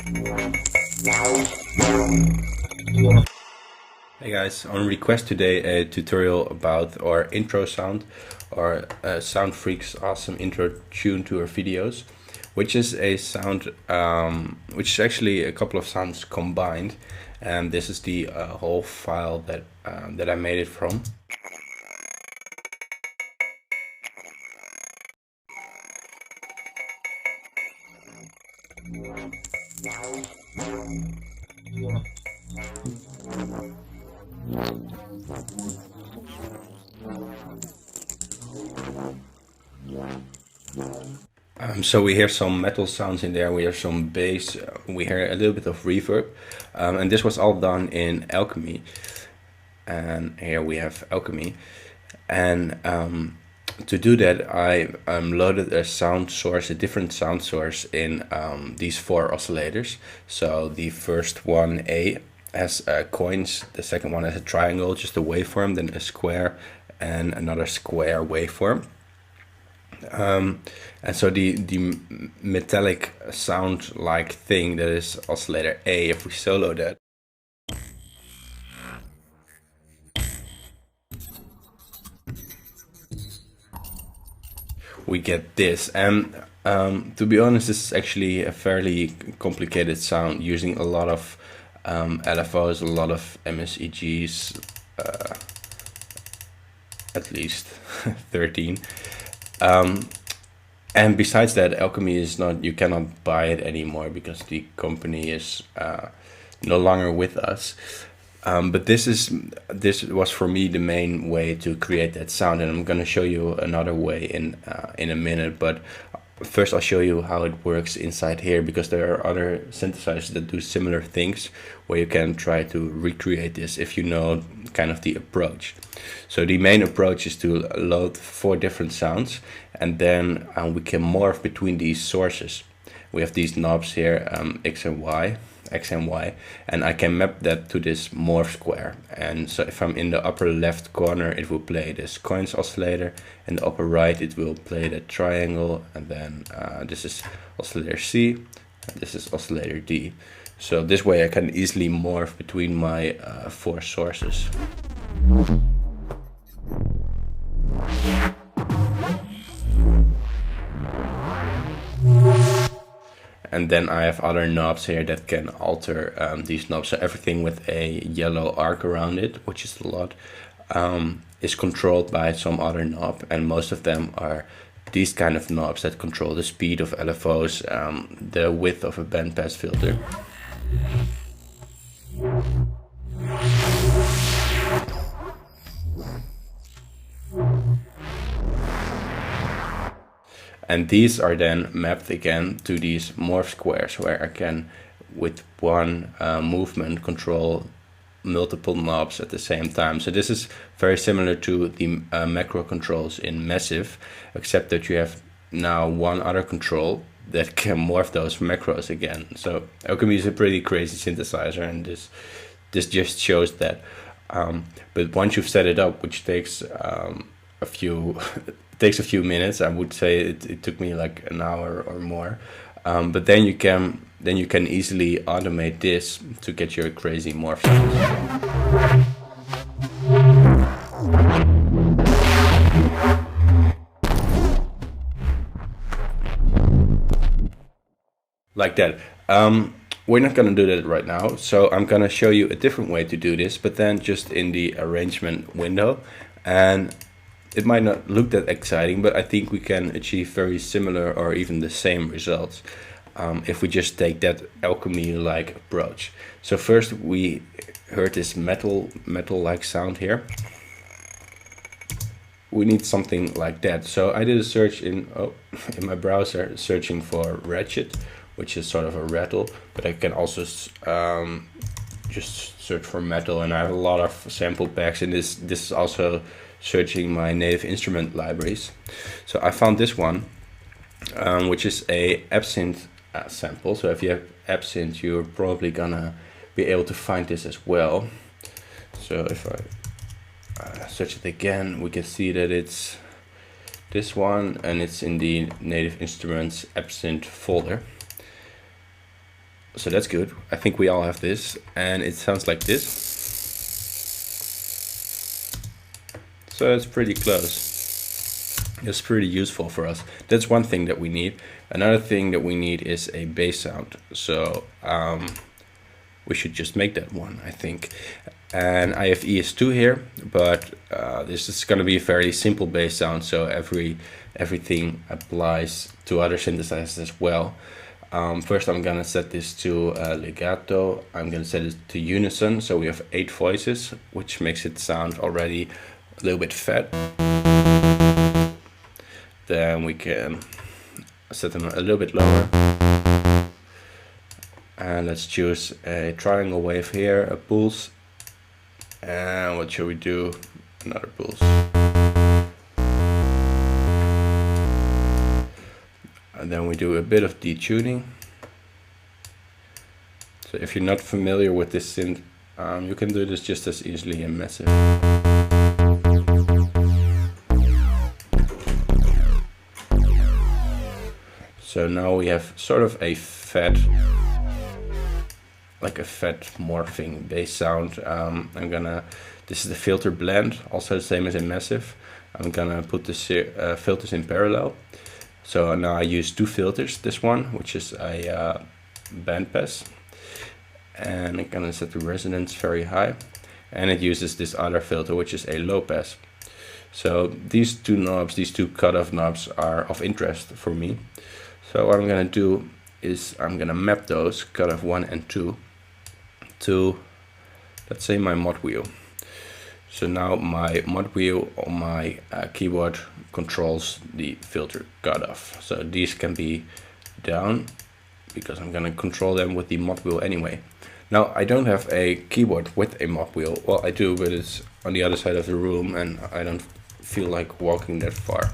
Hey guys, on request today a tutorial about our intro sound, or SoundFreqs awesome intro tune to our videos, which is a sound, which is actually a couple of sounds combined, and this is the whole file that I made it from. So we hear some metal sounds in there, we hear some bass, we hear a little bit of reverb, and this was all done in Alchemy. And here we have Alchemy, and to do that I loaded a sound source, a different sound source in these 4 oscillators. So the first one, A, has coins, the second one has a triangle, just a waveform, then a square and another square waveform. And so the metallic sound like thing that is oscillator A, if we solo that, we get this. And to be honest, this is actually a fairly complicated sound using a lot of LFOs, a lot of MSEGs, at least 13. And besides that, Alchemy is not, you cannot buy it anymore because the company is no longer with us. But this was for me the main way to create that sound, and I'm gonna show you another way in a minute. But first I'll show you how it works inside here, because there are other synthesizers that do similar things where you can try to recreate this if you know kind of the approach. So the main approach is to load 4 different sounds, and then we can morph between these sources. We have these knobs here, X and Y, and I can map that to this morph square. And so if I'm in the upper left corner, it will play this coins oscillator, and the upper right it will play the triangle, and then this is oscillator C, and this is oscillator D. So this way I can easily morph between my 4 sources. And then I have other knobs here that can alter these knobs. So everything with a yellow arc around it, which is a lot, is controlled by some other knob. And most of them are these kind of knobs that control the speed of LFOs, the width of a bandpass filter. And these are then mapped again to these morph squares, where I can, with one movement, control multiple knobs at the same time. So this is very similar to the macro controls in Massive, except that you have now one other control that can morph those macros again. So Alchemy is a pretty crazy synthesizer, and this just shows that. But once you've set it up, which takes a few takes a few minutes, I would say it took me like an hour or more, but then you can easily automate this to get your crazy morph sounds. Like that. We're not gonna do that right now, so I'm gonna show you a different way to do this, but then just in the arrangement window. And it might not look that exciting, but I think we can achieve very similar or even the same results if we just take that Alchemy-like approach. So first we heard this metal-like sound here. We need something like that. So I did a search in my browser, searching for ratchet, which is sort of a rattle, but I can also just search for metal, and I have a lot of sample packs, and this is also searching my native instrument libraries. So I found this one, which is a absinthe sample. So if you have absinthe, you're probably gonna be able to find this as well. So if I search it again, we can see that it's this one, and it's in the native instruments absinthe folder. So that's good. I think we all have this, and it sounds like this. So it's pretty close. It's pretty useful for us. That's one thing that we need. Another thing that we need is a bass sound. So we should just make that one, I think. And I have ES2 here, but this is going to be a very simple bass sound, so everything applies to other synthesizers as well. First I'm going to set this to legato. I'm going to set it to unison, so we have 8 voices, which makes it sound already a little bit fat. Then we can set them a little bit lower. And let's choose a triangle wave here, a pulse. And what should we do? Another pulse. And then we do a bit of detuning. So if you're not familiar with this synth, you can do this just as easily in Massive. So now we have sort of a fat, like a fat morphing bass sound. This is the filter blend, also the same as in Massive. I'm gonna put the filters in parallel. So now I use 2 filters, this one, which is a bandpass. And I'm gonna set the resonance very high. And it uses this other filter, which is a low pass. So these 2 knobs, these 2 cutoff knobs are of interest for me. So what I'm gonna do is I'm gonna map those, cutoff 1 and 2, to, let's say, my mod wheel. So now my mod wheel on my keyboard controls the filter cutoff. So these can be down because I'm gonna control them with the mod wheel anyway. Now I don't have a keyboard with a mod wheel. Well, I do, but it's on the other side of the room and I don't feel like walking that far.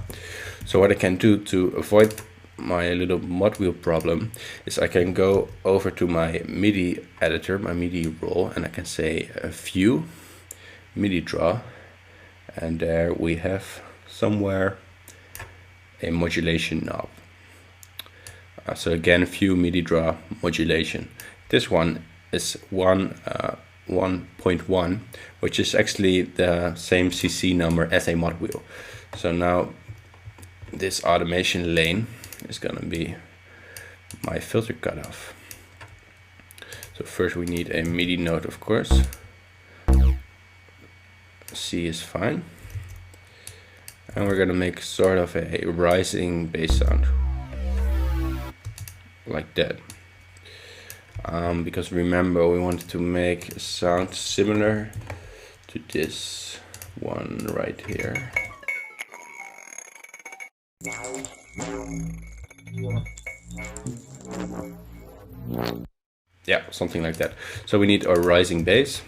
So what I can do to avoid my little mod wheel problem is I can go over to my MIDI editor, my MIDI roll, and I can say view, MIDI draw, and there we have somewhere a modulation knob. So again, view, MIDI draw, modulation. This one is 1.1, which is actually the same CC number as a mod wheel. So now this automation lane is gonna be my filter cutoff. So first we need a MIDI note, of course. C is fine. And we're gonna make sort of a rising bass sound. Like that. Because remember, we wanted to make a sound similar to this one right here. Yeah, something like that. So we need a rising bass.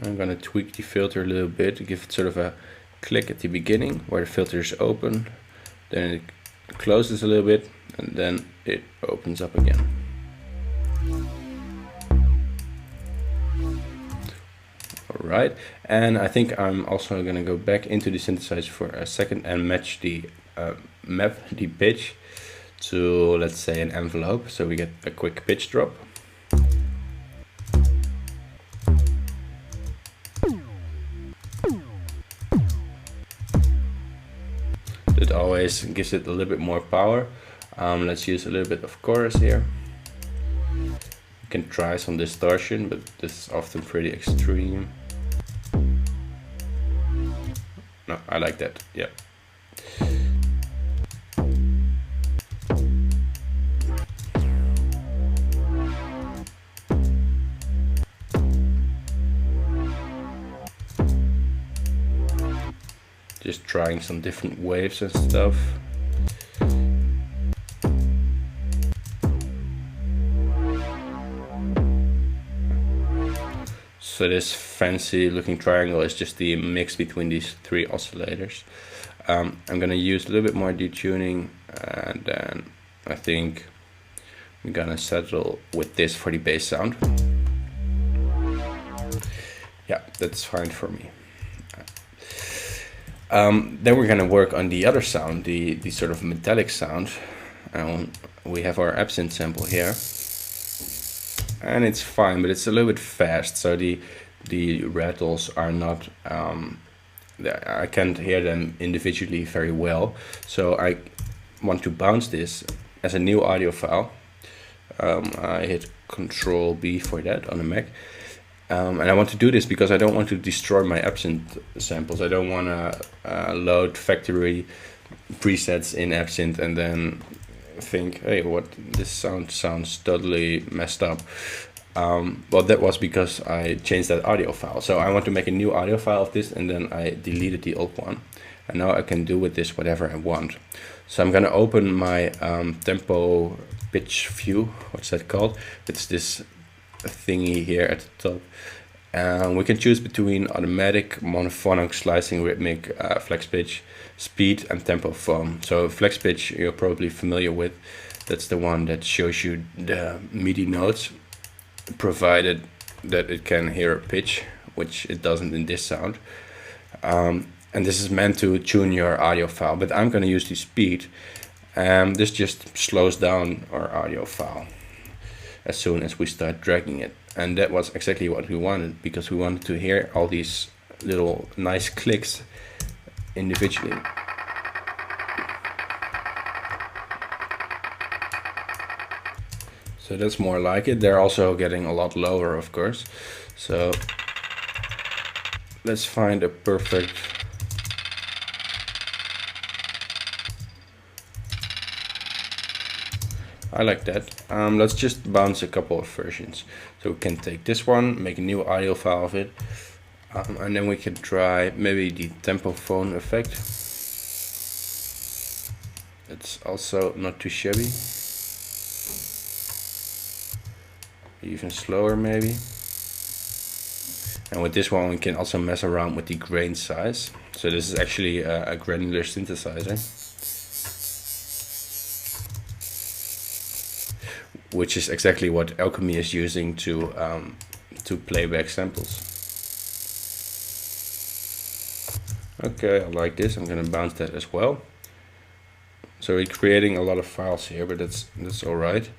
I'm gonna tweak the filter a little bit to give it sort of a click at the beginning where the filter is open, then it closes a little bit, and then it opens up again. Alright, and I think I'm also gonna go back into the synthesizer for a second and match the map the pitch to, let's say, an envelope, so we get a quick pitch drop. It always gives it a little bit more power. Let's use a little bit of chorus here. You can try some distortion, but this is often pretty extreme. No, I like that, yeah. Just trying some different waves and stuff. So this fancy looking triangle is just the mix between these 3 oscillators. I'm gonna use a little bit more detuning, and then I think I'm gonna settle with this for the bass sound. Yeah, that's fine for me. Then we're gonna work on the other sound, the sort of metallic sound. We have our absinthe sample here, and it's fine, but it's a little bit fast, so the rattles are not, I can't hear them individually very well. So I want to bounce this as a new audio file. I hit Control B for that on the Mac. And I want to do this because I don't want to destroy my absinthe samples. I don't want to load factory presets in absinthe and then think, hey, what, this sounds totally messed up. Well, that was because I changed that audio file. So I want to make a new audio file of this, and then I deleted the old one. And now I can do with this whatever I want. So I'm gonna open my tempo pitch view. What's that called? It's this thingy here at the top. We can choose between automatic, monophonic, slicing, rhythmic, flex pitch, speed, and tempo phone. So flex pitch you're probably familiar with. That's the one that shows you the MIDI notes, provided that it can hear a pitch, which it doesn't in this sound. And this is meant to tune your audio file, but I'm going to use the speed. This just slows down our audio file as soon as we start dragging it. And that was exactly what we wanted, because we wanted to hear all these little nice clicks individually. So that's more like it. They're also getting a lot lower, of course. So let's find a perfect I like that. Let's just bounce a couple of versions. So we can take this one, make a new audio file of it, and then we can try maybe the tempo phone effect. It's also not too shabby. Even slower maybe. And with this one we can also mess around with the grain size. So this is actually a granular synthesizer, which is exactly what Alchemy is using to play back samples. Okay, I like this. I'm gonna bounce that as well. So we're creating a lot of files here, but that's all right.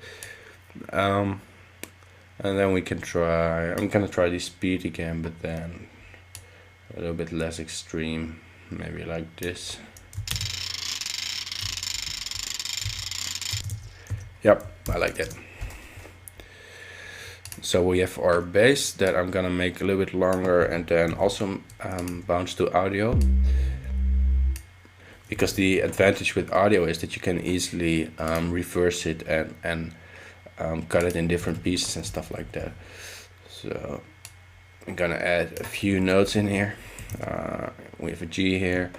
And then we can try, I'm gonna try the speed again, but then a little bit less extreme, maybe like this. Yep, I like that. So we have our bass that I'm gonna make a little bit longer, and then also bounce to audio. Because the advantage with audio is that you can easily reverse it and cut it in different pieces and stuff like that. So I'm gonna add a few notes in here. We have a G here.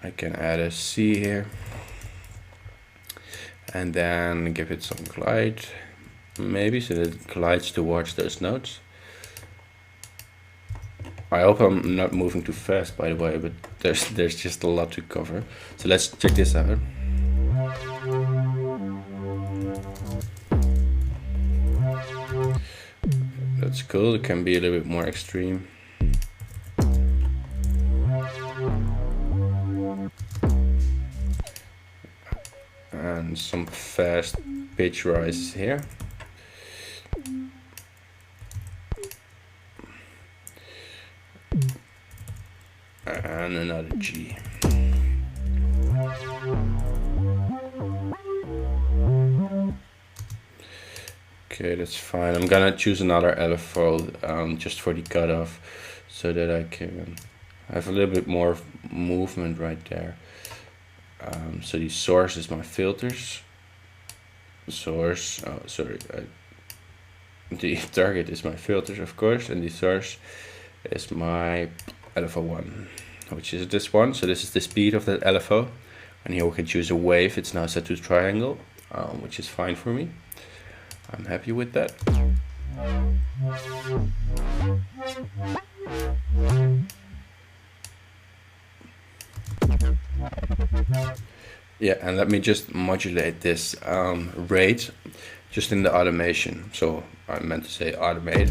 I can add a C here. And then give it some glide, maybe, so that it glides towards those notes. I hope I'm not moving too fast, by the way, but there's just a lot to cover. So let's check this out. That's cool. It can be a little bit more extreme. And some fast pitch rises here. And another G. Okay, that's fine. I'm gonna choose another LFO just for the cutoff, so that I can have a little bit more movement right there. So the source is my filters. Source, oh sorry, the target is my filters, of course, and the source is my LFO1, which is this one. So this is the speed of that LFO, and here we can choose a wave. It's now set to triangle, which is fine for me. I'm happy with that. Yeah, and let me just modulate this rate just in the automation. So I meant to say automate.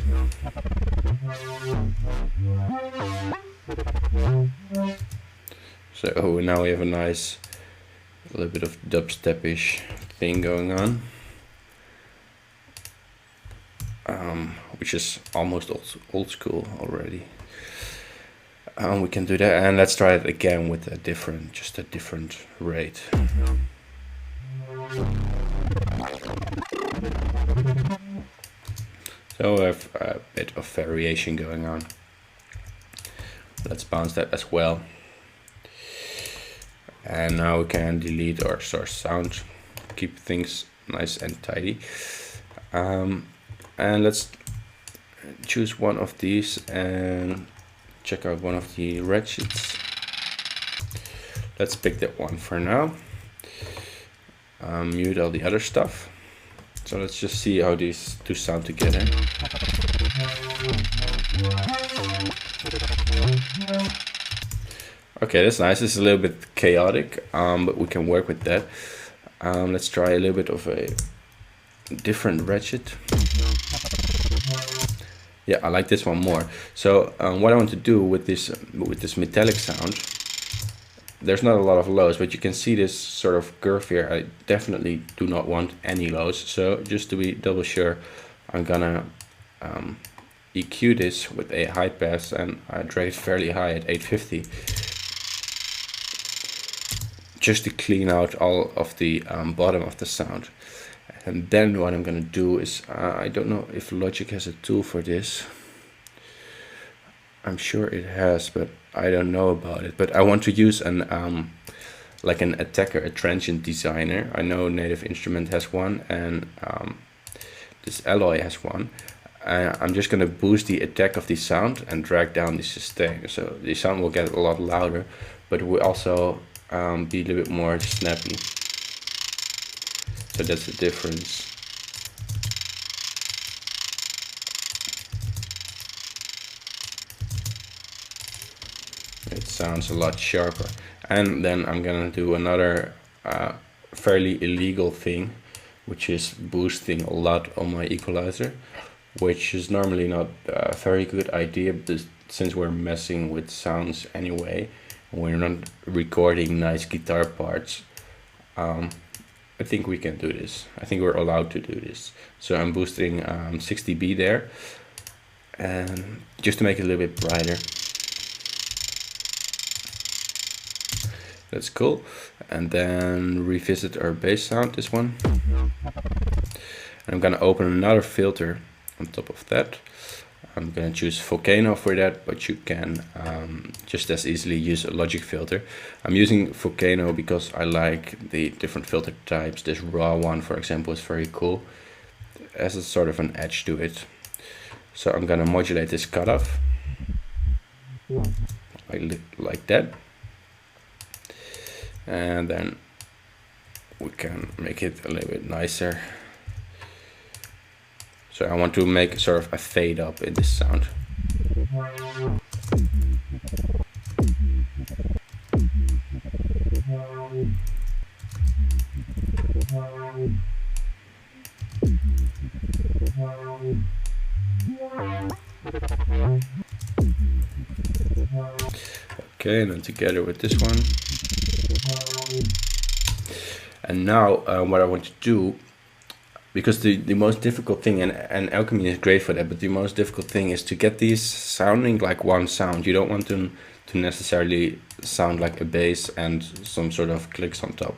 So now we have a nice little bit of dubstep-ish thing going on, which is almost old school already. We can do that, and let's try it again with a different rate. So we have a bit of variation going on. Let's bounce that as well. And now we can delete our source sound, keep things nice and tidy. And let's choose one of these and check out one of the ratchets. Let's pick that one for now. Mute all the other stuff. So let's just see how these two sound together. Okay, that's nice. It's a little bit chaotic, but we can work with that. Let's try a little bit of a different ratchet. Yeah, I like this one more. So what I want to do with this metallic sound, there's not a lot of lows, but you can see this sort of curve here. I definitely do not want any lows. So just to be double sure, I'm gonna EQ this with a high pass, and I drag it fairly high at 850. Just to clean out all of the bottom of the sound. And then what I'm gonna do is, I don't know if Logic has a tool for this. I'm sure it has, but I don't know about it. But I want to use an like an attacker, a transient designer. I know Native Instrument has one, and this Alloy has one. I'm just gonna boost the attack of the sound and drag down the sustain. So the sound will get a lot louder, but it will also be a little bit more snappy. So that's the difference. It sounds a lot sharper. And then I'm gonna do another fairly illegal thing, which is boosting a lot on my equalizer, which is normally not a very good idea, but since we're messing with sounds anyway, we're not recording nice guitar parts, I think we can do this. I think we're allowed to do this. So I'm boosting 6 dB there, and just to make it a little bit brighter. That's cool. And then revisit our bass sound, this one. And I'm gonna open another filter on top of that. I'm gonna choose Volcano for that, but you can just as easily use a Logic filter. I'm using Volcano because I like the different filter types. This raw one, for example, is very cool. It has a sort of an edge to it. So I'm gonna modulate this cutoff like that. And then we can make it a little bit nicer. So I want to make sort of a fade up in this sound. Okay, and then together with this one. And now what I want to do, because the most difficult thing, and Alchemy is great for that, but the most difficult thing is to get these sounding like one sound. You don't want them to necessarily sound like a bass and some sort of clicks on top.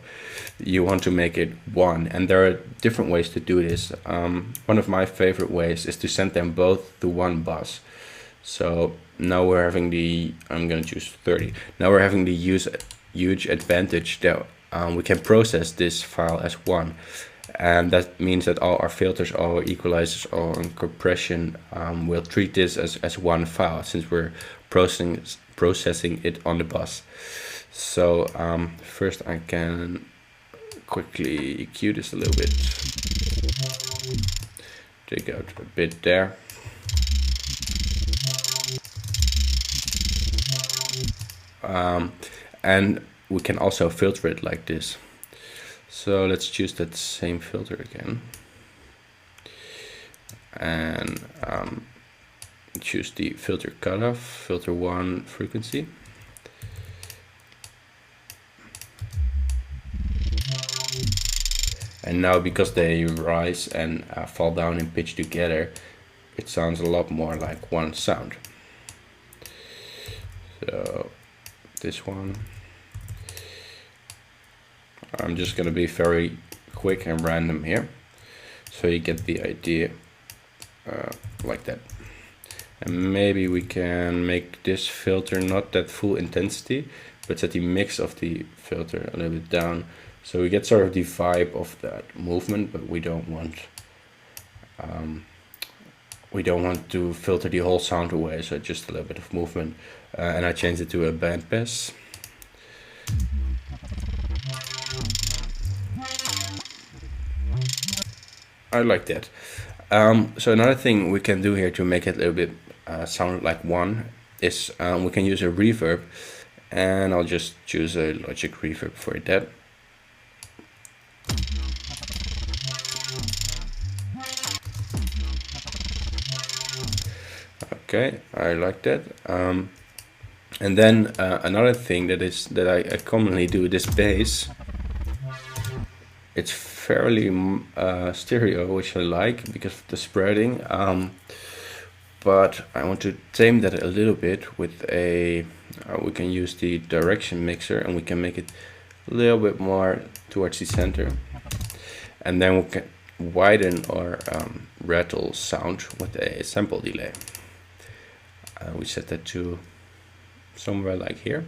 You want to make it one, and there are different ways to do this. One of my favorite ways is to send them both to one bus. So now we're having the, I'm gonna choose 30. Now we're having the huge advantage that we can process this file as one. And that means that all our filters, all our equalizers, all our compression will treat this as one file, since we're processing it on the bus. So first I can quickly EQ this a little bit. Take out a bit there. And we can also filter it like this. So let's choose that same filter again, and choose the filter cutoff, filter 1 frequency, And now because they rise and fall down in pitch together, it sounds a lot more like one sound. So this one, I'm just going to be very quick and random here, so you get the idea, like that. And maybe we can make this filter not that full intensity, but set the mix of the filter a little bit down, so we get sort of the vibe of that movement, but we don't want to filter the whole sound away, so just a little bit of movement. And I changed it to a bandpass. I like that. So another thing we can do here to make it a little bit sound like one is we can use a reverb, and I'll just choose a Logic reverb for that. Okay, I like that. And then another thing that I commonly do, this bass, it's fairly stereo, which I like because of the spreading, but I want to tame that a little bit with a we can use the direction mixer, and we can make it a little bit more towards the center, and then we can widen our rattle sound with a sample delay. We set that to somewhere like here,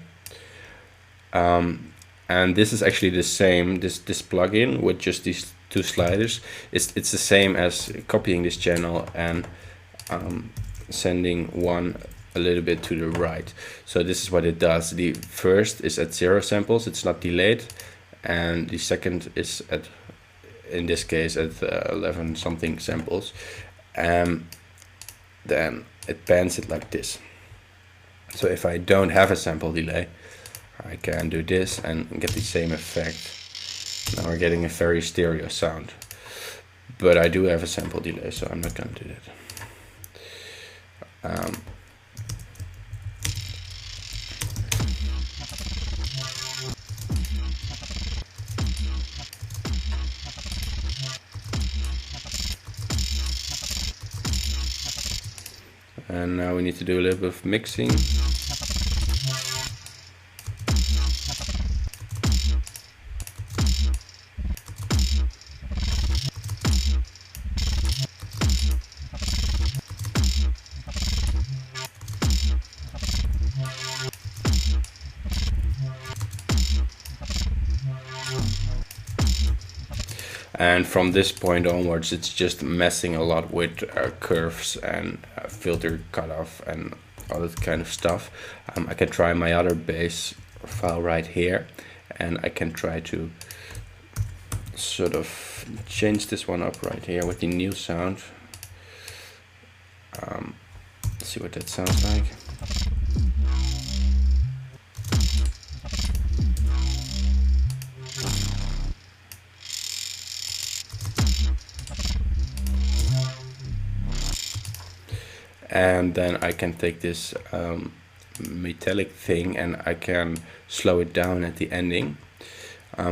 and this is actually the same, this plugin with just these two sliders, it's the same as copying this channel and sending one a little bit to the right. So this is what it does. The first is at 0 samples, it's not delayed, and the second is at, in this case, at 11 something samples, and then it pans it like this. So if I don't have a sample delay, I can do this and get the same effect. Now we're getting a very stereo sound, but I do have a sample delay, so I'm not going to do that. And now we need to do a little bit of mixing. And from this point onwards, it's just messing a lot with curves and filter cutoff and all that kind of stuff. I can try my other bass file right here, and I can try to sort of change this one up right here with the new sound. Let's see what that sounds like. And then I can take this metallic thing and I can slow it down at the ending.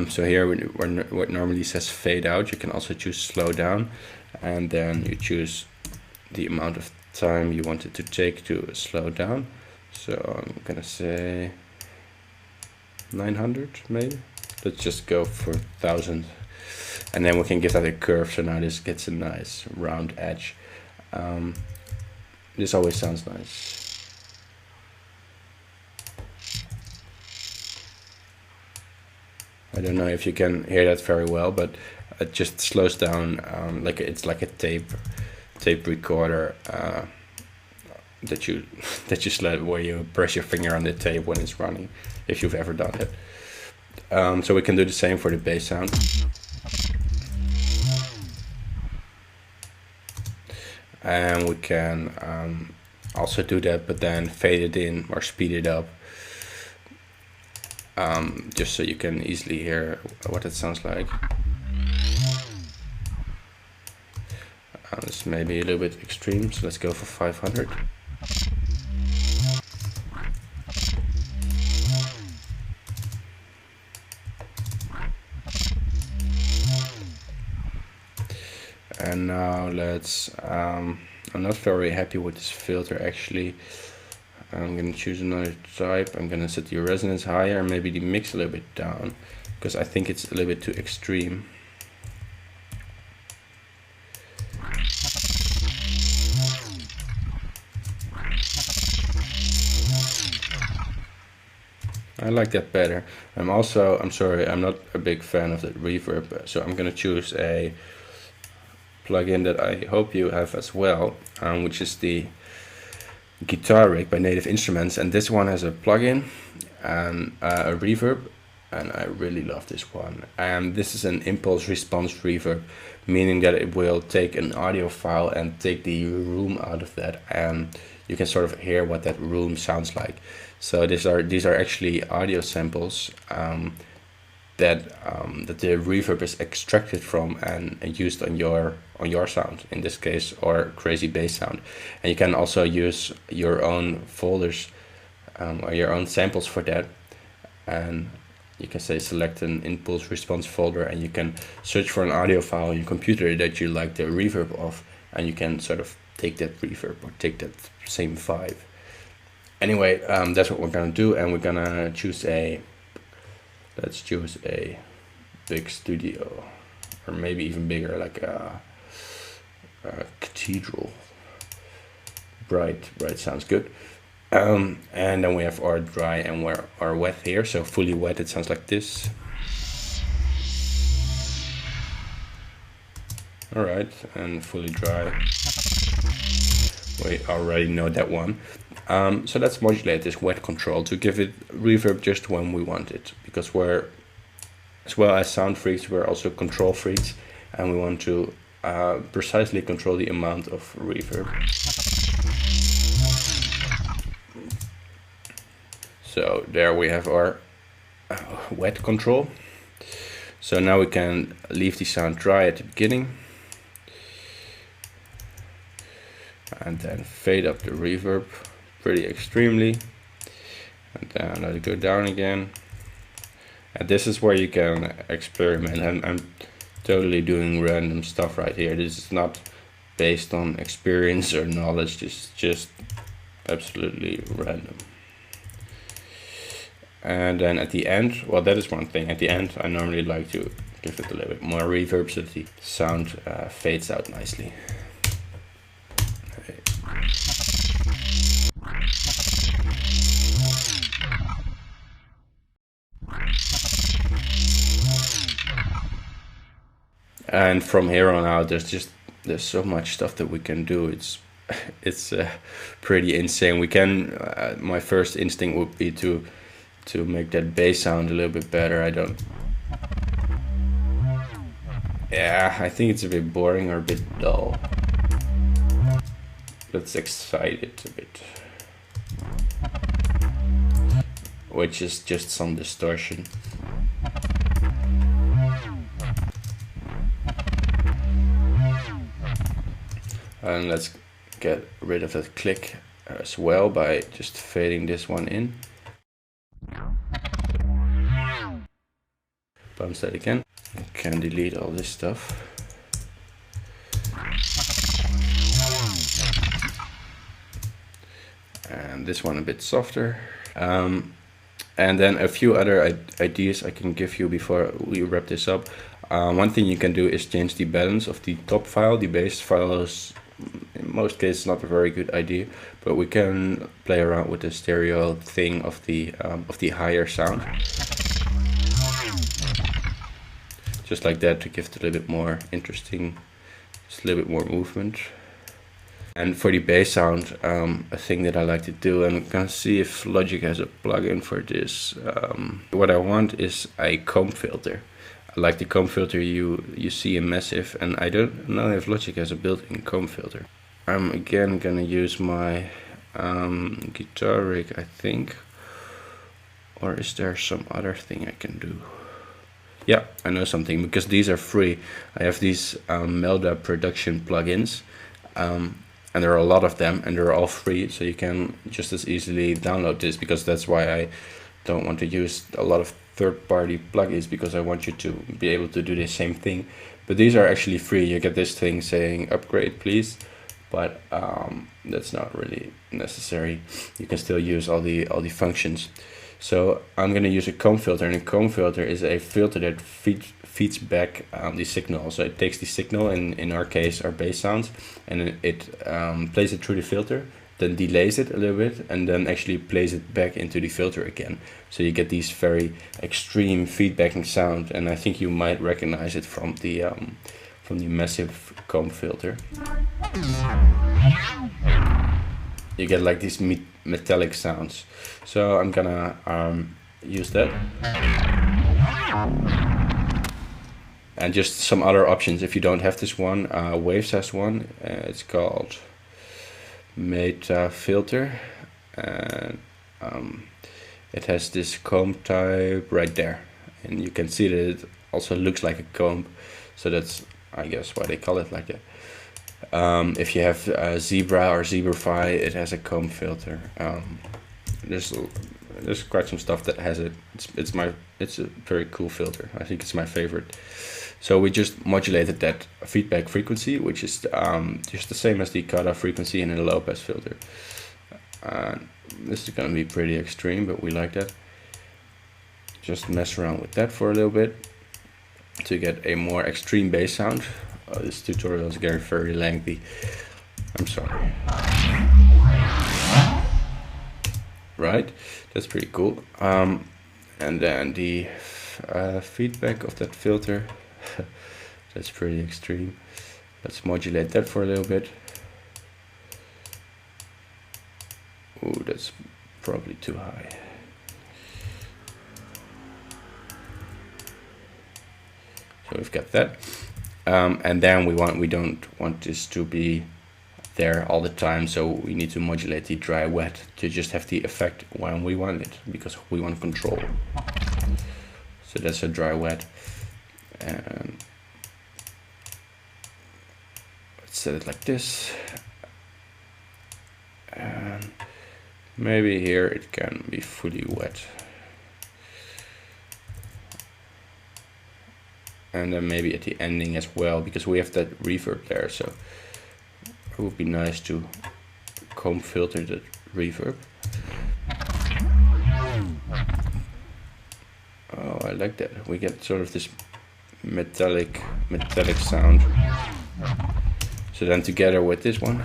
So here what normally says fade out, you can also choose slow down, and then you choose the amount of time you want it to take to slow down. So I'm gonna say 900 maybe. Let's just go for 1000, and then we can give that a curve, so now this gets a nice round edge. This always sounds nice. I don't know if you can hear that very well, but it just slows down, like it's like a tape recorder that you slide, where you press your finger on the tape when it's running, if you've ever done it. So we can do the same for the bass sound. And we can also do that, but then fade it in or speed it up, just so you can easily hear what it sounds like. This may be a little bit extreme, so let's go for 500. And now let's, I'm not very happy with this filter actually. I'm gonna choose another type. I'm gonna set the resonance higher, maybe the mix a little bit down, because I think it's a little bit too extreme. I like that better. I'm sorry, I'm not a big fan of that reverb, so I'm gonna choose a plugin that I hope you have as well, which is the Guitar Rig by Native Instruments, and this one has a plugin and a reverb, and I really love this one. And this is an impulse response reverb, meaning that it will take an audio file and take the room out of that, and you can sort of hear what that room sounds like. So these are actually audio samples that the reverb is extracted from and used on your sound, in this case, or crazy bass sound. And you can also use your own folders or your own samples for that. And you can say select an impulse response folder, and you can search for an audio file on your computer that you like the reverb of, and you can sort of take that reverb or take that same vibe. Anyway, that's what we're gonna do, and we're gonna choose let's choose a big studio, or maybe even bigger, like a cathedral. Bright sounds good. And then we have our dry and our wet here. So fully wet, it sounds like this. All right, and fully dry. We already know that one. So let's modulate this wet control to give it reverb just when we want it, because we're, as well as sound freaks, we're also control freaks, and we want to precisely control the amount of reverb. So there we have our wet control. So now we can leave the sound dry at the beginning, and then fade up the reverb pretty extremely, and then let it go down again. And this is where you can experiment, and I'm totally doing random stuff right here. This is not based on experience or knowledge, this is just absolutely random. And then at the end, well, that is one thing. At the end, I normally like to give it a little bit more reverb so that the sound fades out nicely. Okay. And from here on out, there's so much stuff that we can do. It's pretty insane. We can. My first instinct would be to make that bass sound a little bit better. I think it's a bit boring or a bit dull. Let's excite it a bit, which is just some distortion. And let's get rid of that click as well by just fading this one in. Bounce that again. I can delete all this stuff. And this one a bit softer. And then a few other ideas I can give you before we wrap this up. One thing you can do is change the balance of the top file. The bass file is in most cases not a very good idea, but we can play around with the stereo thing of the higher sound. Just like that, to give it a little bit more interesting, just a little bit more movement. And for the bass sound, a thing that I like to do, and I'm gonna see if Logic has a plugin for this. What I want is a comb filter. I like the comb filter you see in Massive, and I don't know if Logic has a built-in comb filter. I'm again gonna use my Guitar Rig, I think. Or is there some other thing I can do? Yeah, I know something, because these are free. I have these Melda production plugins, and there are a lot of them, and they're all free, so you can just as easily download this, because that's why I don't want to use a lot of third-party plugins because I want you to be able to do the same thing. But these are actually free. You get this thing saying upgrade please, but that's not really necessary. You can still use all the functions. So I'm going to use a comb filter, and a comb filter is a filter that feeds back the signal. So it takes the signal, in our case our bass sounds, and it plays it through the filter, then delays it a little bit, and then actually plays it back into the filter again. So you get these very extreme feedbacking sound, and I think you might recognize it from the massive comb filter. You get like these metallic sounds. So I'm gonna use that. And just some other options if you don't have this one. Waves has one. It's called Meta Filter, and it has this comb type right there, and you can see that it also looks like a comb, so that's, I guess, why they call it like that. If you have Zebra or Zebrafy, it has a comb filter. There's quite some stuff that has it. It's a very cool filter. I think it's my favorite. So we just modulated that feedback frequency, which is just the same as the cutoff frequency in a low pass filter. This is going to be pretty extreme, but we like that. Just mess around with that for a little bit to get a more extreme bass sound. This tutorial is getting very lengthy. I'm sorry. Right, that's pretty cool. And then the feedback of that filter. That's pretty extreme. Let's modulate that for a little bit. Ooh, that's probably too high. So we've got that. And then we don't want this to be there all the time, so we need to modulate the dry wet to just have the effect when we want it, because we want control. So that's a dry wet. And let's set it like this, and maybe here it can be fully wet, and then maybe at the ending as well, because we have that reverb there, so it would be nice to comb filter that reverb. Oh, I like that. We get sort of this metallic sound. So then together with this one,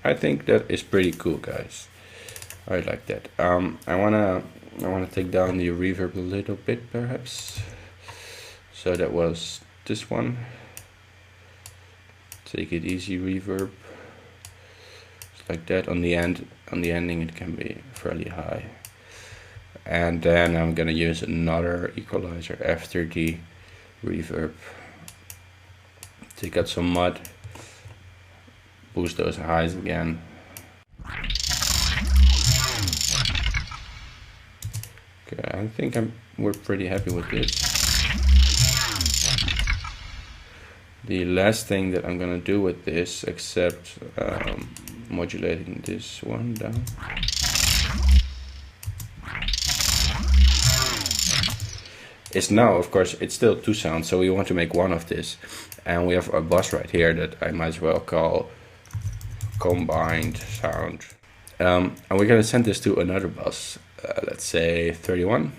I think that is pretty cool, guys. I like that. I wanna take down the reverb a little bit, perhaps. So that was this one. Take it easy, reverb. Just like that. On the ending it can be fairly high. And then I'm gonna use another equalizer after the reverb. Take out some mud, boost those highs again. Okay, I think we're pretty happy with this. The last thing that I'm gonna do with this, except modulating this one down, is now, of course, it's still two sounds, so we want to make one of this, and we have a bus right here that I might as well call combined sound, and we're gonna send this to another bus, let's say 31,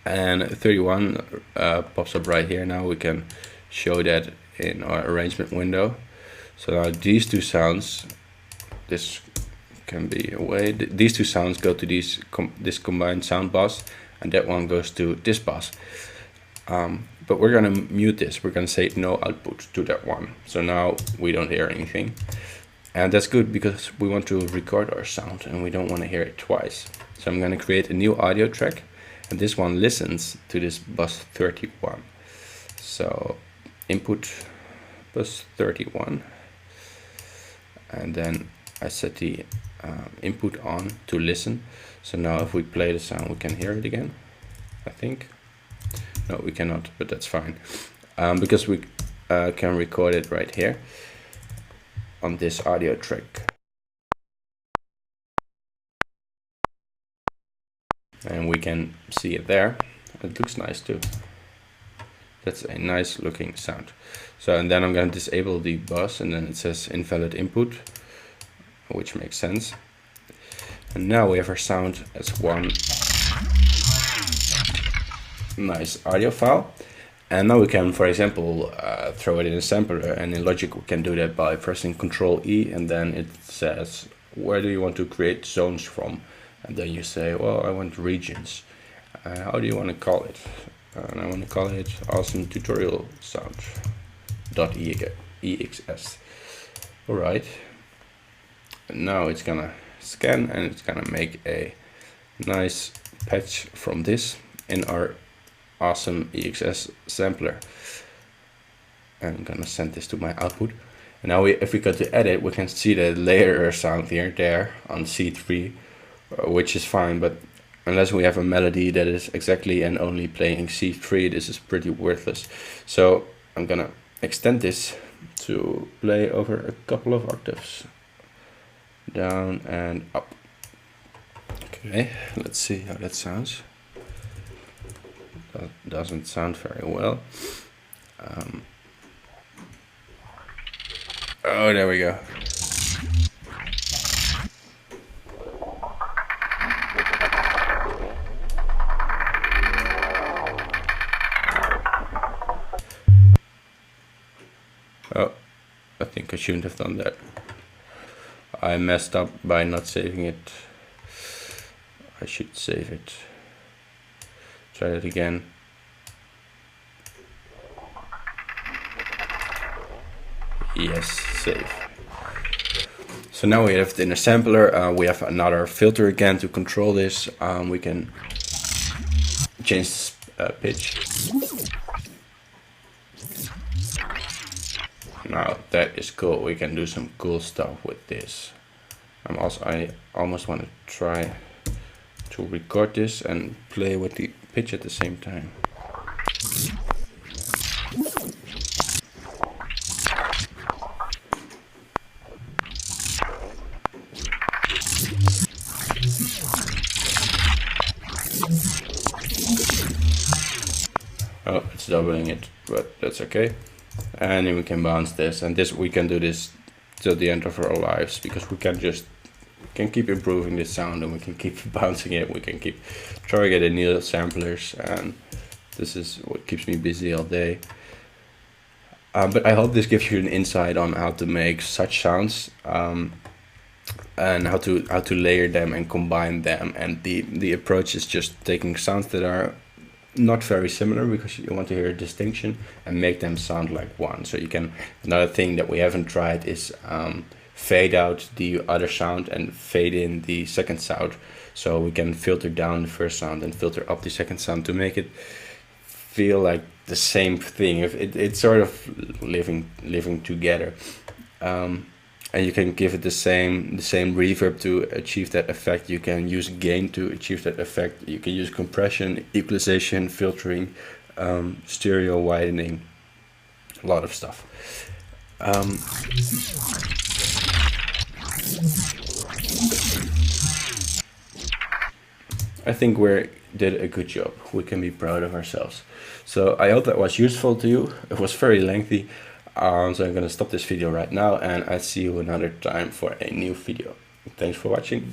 and 31 pops up right here. Now we can show that in our arrangement window. So now these two sounds, this can be away. These two sounds go to this combined sound bus, and that one goes to this bus. But we're gonna mute this. We're gonna say no output to that one. So now we don't hear anything. And that's good because we want to record our sound and we don't want to hear it twice. So I'm gonna create a new audio track, and this one listens to this bus 31. So input bus 31. And then I set the input on to listen. So now if we play the sound, we can hear it again, I think. No, we cannot, but that's fine. Because we can record it right here on this audio track. and we can see it there. It looks nice too. That's a nice looking sound. So, and then I'm going to disable the bus, and then it says invalid input, which makes sense. And now we have our sound as one nice audio file. And now we can, for example, throw it in a sampler, and in Logic we can do that by pressing Ctrl E, and then it says, where do you want to create zones from? And then you say, well, I want regions. How do you want to call it? And I want to call it awesome tutorial sound .exs. Alright. And now it's gonna scan, and it's gonna make a nice patch from this in our awesome EXS sampler. And I'm gonna send this to my output. And now if we go to edit, we can see the layer sound here there on C3, which is fine, but unless we have a melody that is exactly and only playing C3, this is pretty worthless. So I'm gonna extend this to play over a couple of octaves, down and up. Okay, let's see how that sounds. That doesn't sound very well. Oh, there we go. Oh, I think I shouldn't have done that. I messed up by not saving it. I should save it. Try it again. Yes, save. So now we have it in a sampler. We have another filter again to control this. We can change pitch. Now that is cool. We can do some cool stuff with this. I almost want to try to record this and play with the pitch at the same time. Oh, it's doubling it, but that's okay. And then we can bounce this, and this we can do this till the end of our lives, because we can keep improving this sound, and we can keep bouncing it, we can keep throwing it in new samplers, and this is what keeps me busy all day. But I hope this gives you an insight on how to make such sounds, and how to layer them and combine them. And the approach is just taking sounds that are not very similar, because you want to hear a distinction, and make them sound like one. So you can, another thing that we haven't tried is fade out the other sound and fade in the second sound. So we can filter down the first sound and filter up the second sound to make it feel like the same thing. If it's sort of living together. And you can give it the same reverb to achieve that effect. You can use gain to achieve that effect. You can use compression, equalization, filtering, stereo widening, a lot of stuff. I think we did a good job. We can be proud of ourselves. So I hope that was useful to you. It was very lengthy. So I'm gonna stop this video right now, and I'll see you another time for a new video. Thanks for watching.